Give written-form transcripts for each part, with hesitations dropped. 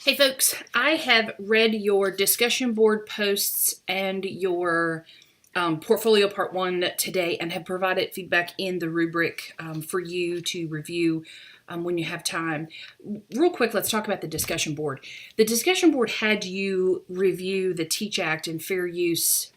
Hey folks, I have read your discussion board posts and your portfolio part one today and have provided feedback in the rubric for you to review when you have time. Real quick, let's talk about the discussion board. The discussion board had you review the Teach Act and fair use,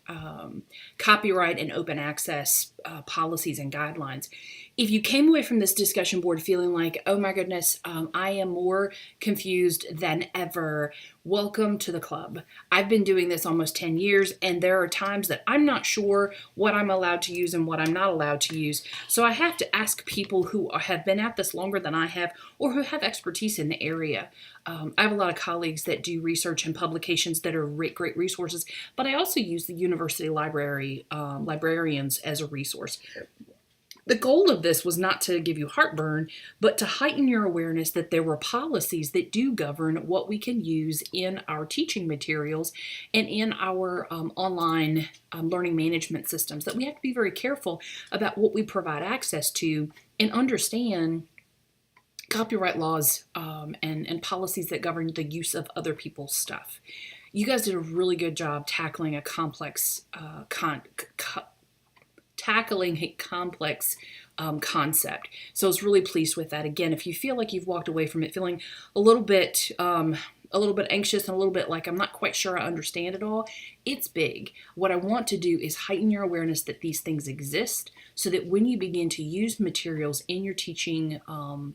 copyright, and open access policies and guidelines. If you came away from this discussion board feeling like, oh my goodness, I am more confused than ever, welcome to the club. I've been doing this almost 10 years, and there are times that I'm not sure what I'm allowed to use and what I'm not allowed to use. So I have to ask people who have been at this longer than I have or who have expertise in the area. I have a lot of colleagues that do research and publications that are great resources, but I also use the university library, librarians as a resource. The goal of this was not to give you heartburn, but to heighten your awareness that there were policies that do govern what we can use in our teaching materials and in our online learning management systems, that we have to be very careful about what we provide access to and understand copyright laws and policies that govern the use of other people's stuff. You guys did a really good job tackling a complex concept. So I was really pleased with that. Again, if you feel like you've walked away from it feeling a little bit anxious and a little bit like I'm not quite sure I understand it all, it's big. What I want to do is heighten your awareness that these things exist so that when you begin to use materials in your teaching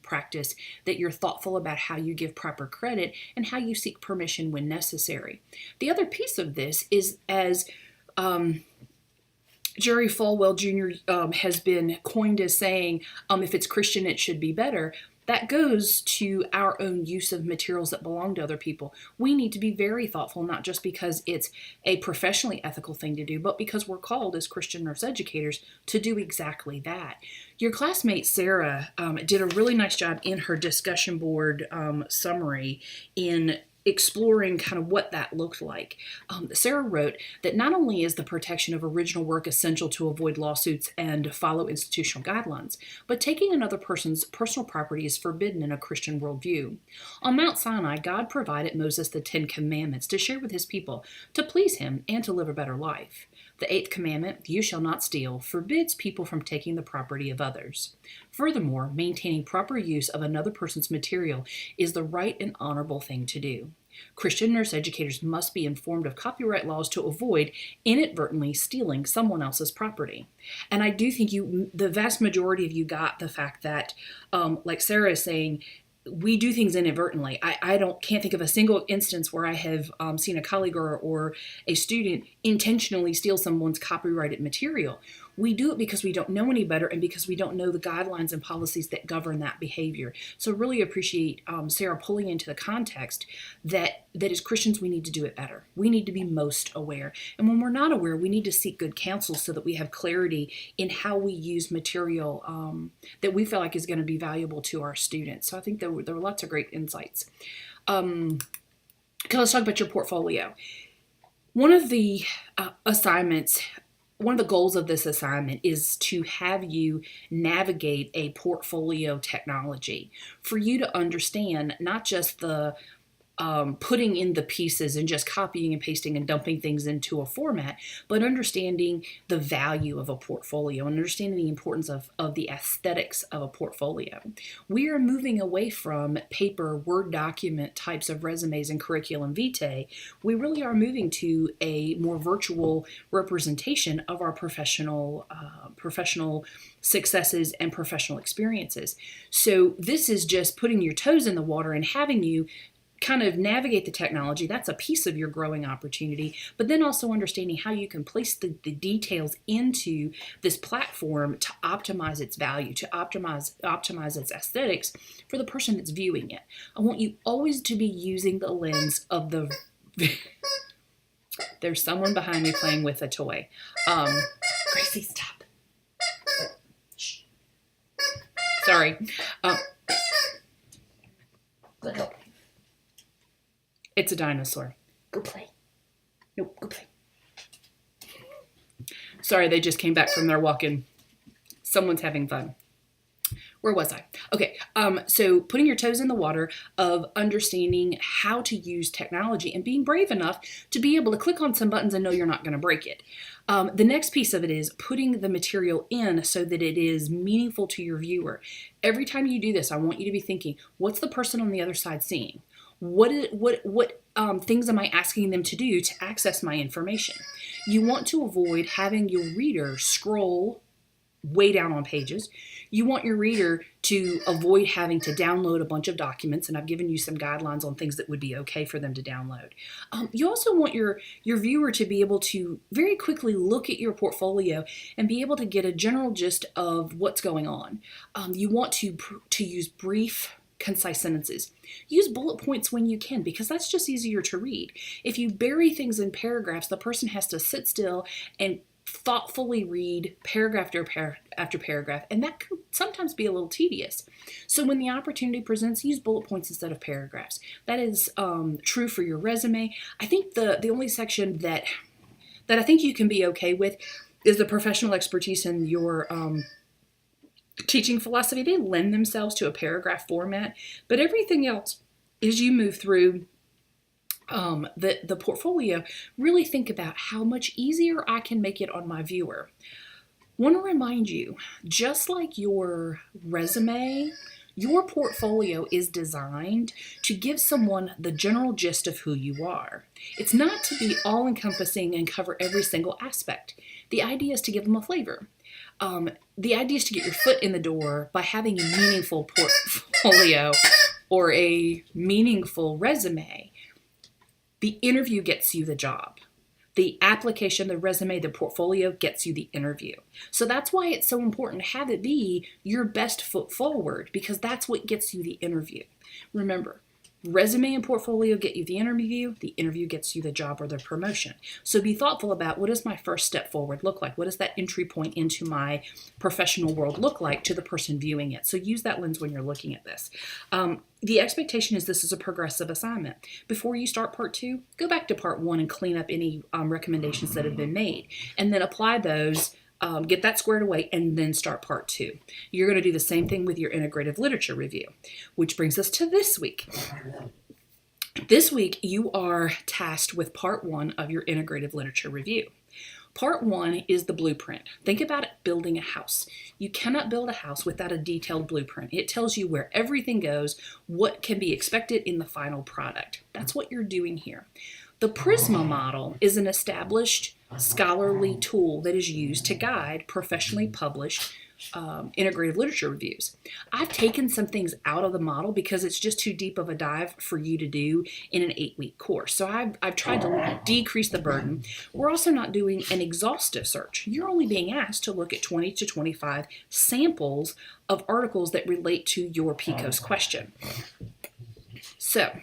practice, that you're thoughtful about how you give proper credit and how you seek permission when necessary. The other piece of this is, as Jerry Falwell Jr. Has been coined as saying, if it's Christian, it should be better. That goes to our own use of materials that belong to other people. We need to be very thoughtful, not just because it's a professionally ethical thing to do, but because we're called as Christian nurse educators to do exactly that. Your classmate, Sarah, did a really nice job in her discussion board summary in exploring kind of what that looked like. Sarah wrote that not only is the protection of original work essential to avoid lawsuits and follow institutional guidelines, but taking another person's personal property is forbidden in a Christian worldview. On Mount Sinai, God provided Moses the 10 Commandments to share with his people, to please him, and to live a better life. The 8th commandment, you shall not steal, forbids people from taking the property of others. Furthermore, maintaining proper use of another person's material is the right and honorable thing to do. Christian nurse educators must be informed of copyright laws to avoid inadvertently stealing someone else's property. And I do think the vast majority of you got the fact that, like Sarah is saying, we do things inadvertently. I can't think of a single instance where I have seen a colleague or a student intentionally steal someone's copyrighted material. We do it because we don't know any better and because we don't know the guidelines and policies that govern that behavior. So really appreciate Sarah pulling into the context that as Christians we need to do it better. We need to be most aware. And when we're not aware, we need to seek good counsel so that we have clarity in how we use material that we feel like is going to be valuable to our students. So I think there were lots of great insights. Okay, let's talk about your portfolio. One of the one of the goals of this assignment is to have you navigate a portfolio technology for you to understand not just the putting in the pieces and just copying and pasting and dumping things into a format, but understanding the value of a portfolio and understanding the importance of the aesthetics of a portfolio. We are moving away from paper Word document types of resumes and curriculum vitae. We really are moving to a more virtual representation of our professional successes and professional experiences. So this is just putting your toes in the water and having you kind of navigate the technology. That's a piece of your growing opportunity, but then also understanding how you can place the details into this platform to optimize its value, to optimize its aesthetics for the person that's viewing it. I want you always to be using the lens of the there's someone behind me playing with a toy. Gracie, stop. Shh. Sorry. Let go. It's a dinosaur. Go play. Nope, go play. Sorry, they just came back from their walk-in. Someone's having fun. Where was I? Okay, so putting your toes in the water of understanding how to use technology and being brave enough to be able to click on some buttons and know you're not going to break it. The next piece of it is putting the material in so that it is meaningful to your viewer. Every time you do this, I want you to be thinking, what's the person on the other side seeing? What things am I asking them to do to access my information? You want to avoid having your reader scroll way down on pages. You want your reader to avoid having to download a bunch of documents, and I've given you some guidelines on things that would be okay for them to download. You also want your viewer to be able to very quickly look at your portfolio and be able to get a general gist of what's going on. You want to use brief, concise sentences. Use bullet points when you can, because that's just easier to read. If you bury things in paragraphs, the person has to sit still and thoughtfully read paragraph after paragraph, and that can sometimes be a little tedious. So when the opportunity presents, use bullet points instead of paragraphs. That is true for your resume. I think the only section that I think you can be okay with is the professional expertise in your teaching philosophy. They lend themselves to a paragraph format, but everything else, as you move through the portfolio, really think about how much easier I can make it on my viewer. Want to remind you, just like your resume, your portfolio is designed to give someone the general gist of who you are. It's not to be all-encompassing and cover every single aspect. The idea is to give them a flavor. The idea is to get your foot in the door by having a meaningful portfolio or a meaningful resume. The interview gets you the job. The application, the resume, the portfolio gets you the interview. So that's why it's so important to have it be your best foot forward, because that's what gets you the interview. Remember, resume and portfolio get you the interview gets you the job or the promotion. So be thoughtful about, what does my first step forward look like? What does that entry point into my professional world look like to the person viewing it? So use that lens when you're looking at this. The expectation is this is a progressive assignment. Before you start part 2, go back to part 1 and clean up any recommendations that have been made, and then apply those. Get that squared away, and then start part 2. You're going to do the same thing with your integrative literature review, which brings us to this week. This week, you are tasked with part 1 of your integrative literature review. Part 1 is the blueprint. Think about it, building a house. You cannot build a house without a detailed blueprint. It tells you where everything goes, what can be expected in the final product. That's what you're doing here. The Prisma model is an established scholarly tool that is used to guide professionally published integrative literature reviews. I've taken some things out of the model because it's just too deep of a dive for you to do in an 8-week course. So I've tried to decrease the burden. We're also not doing an exhaustive search. You're only being asked to look at 20 to 25 samples of articles that relate to your PCOS question. So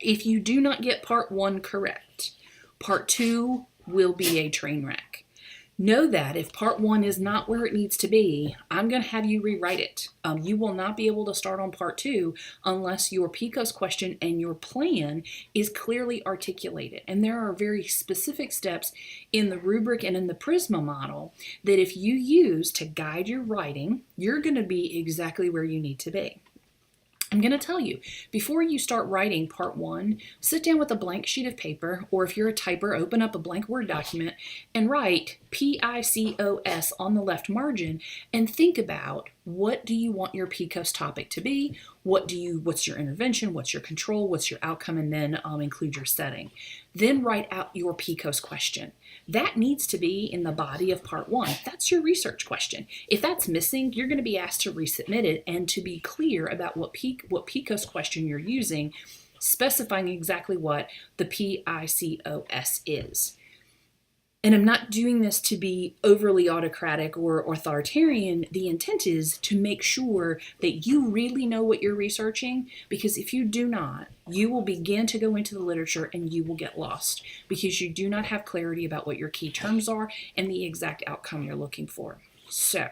if you do not get part 1 correct, part 2 will be a train wreck. Know that if part 1 is not where it needs to be, I'm going to have you rewrite it. You will not be able to start on part 2 unless your PCOS question and your plan is clearly articulated. And there are very specific steps in the rubric and in the Prisma model that if you use to guide your writing, you're going to be exactly where you need to be. I'm going to tell you, before you start writing part 1, sit down with a blank sheet of paper, or if you're a typer, open up a blank Word document and write PICOS on the left margin, and think about, what do you want your PCOS topic to be? What's your intervention? What's your control? What's your outcome? And then include your setting. Then write out your PCOS question. That needs to be in the body of part 1. That's your research question. If that's missing, you're going to be asked to resubmit it and to be clear about what PCOS question you're using, specifying exactly what the PICOS is. And I'm not doing this to be overly autocratic or authoritarian. The intent is to make sure that you really know what you're researching, because if you do not, you will begin to go into the literature and you will get lost because you do not have clarity about what your key terms are and the exact outcome you're looking for. So,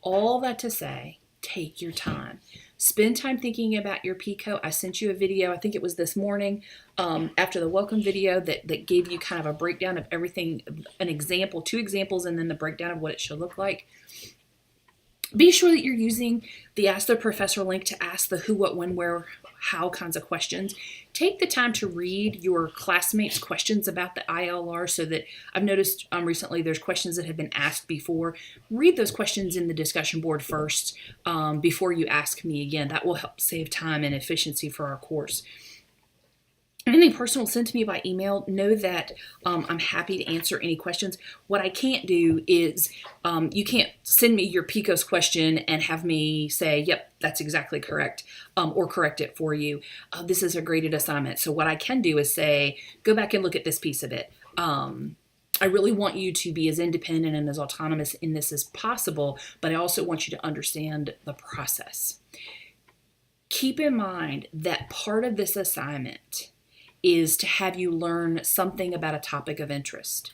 all that to say, take your time. Spend time thinking about your PICO. I sent you a video, I think it was this morning, after the welcome video that gave you kind of a breakdown of everything, an example, 2 examples, and then the breakdown of what it should look like. Be sure that you're using the Ask the Professor link to ask the who, what, when, where, how kinds of questions. Take the time to read your classmates' questions about the ILR so that I've noticed recently there's questions that have been asked before. Read those questions in the discussion board first before you ask me again. That will help save time and efficiency for our course. Anything personal sent to me by email, know that I'm happy to answer any questions. What I can't do is you can't send me your PICOS question and have me say, yep, that's exactly correct, or correct it for you. This is a graded assignment. So what I can do is say, go back and look at this piece of it. I really want you to be as independent and as autonomous in this as possible, but I also want you to understand the process. Keep in mind that part of this assignment is to have you learn something about a topic of interest.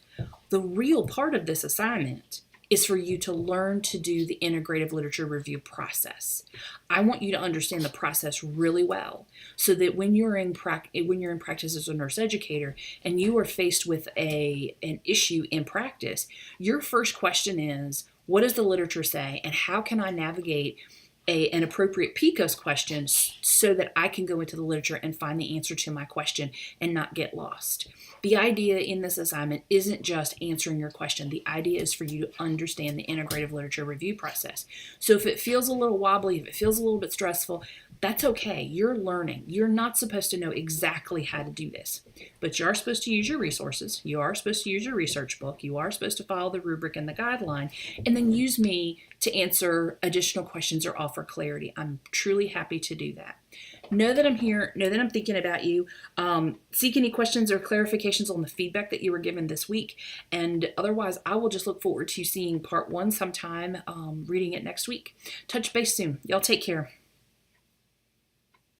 The real part of this assignment is for you to learn to do the integrative literature review process. I want you to understand the process really well so that when you're in practice as a nurse educator and you are faced with an issue in practice, your first question is, what does the literature say and how can I navigate an appropriate PICOS question so that I can go into the literature and find the answer to my question and not get lost. The idea in this assignment isn't just answering your question. The idea is for you to understand the integrative literature review process. So if it feels a little wobbly, if it feels a little bit stressful, that's okay. You're learning. You're not supposed to know exactly how to do this, but you are supposed to use your resources. You are supposed to use your research book. You are supposed to follow the rubric and the guideline, and then use me to answer additional questions or offer clarity. I'm truly happy to do that. Know that I'm here. Know that I'm thinking about you. Seek any questions or clarifications on the feedback that you were given this week. And otherwise, I will just look forward to seeing part 1 sometime, reading it next week. Touch base soon. Y'all take care.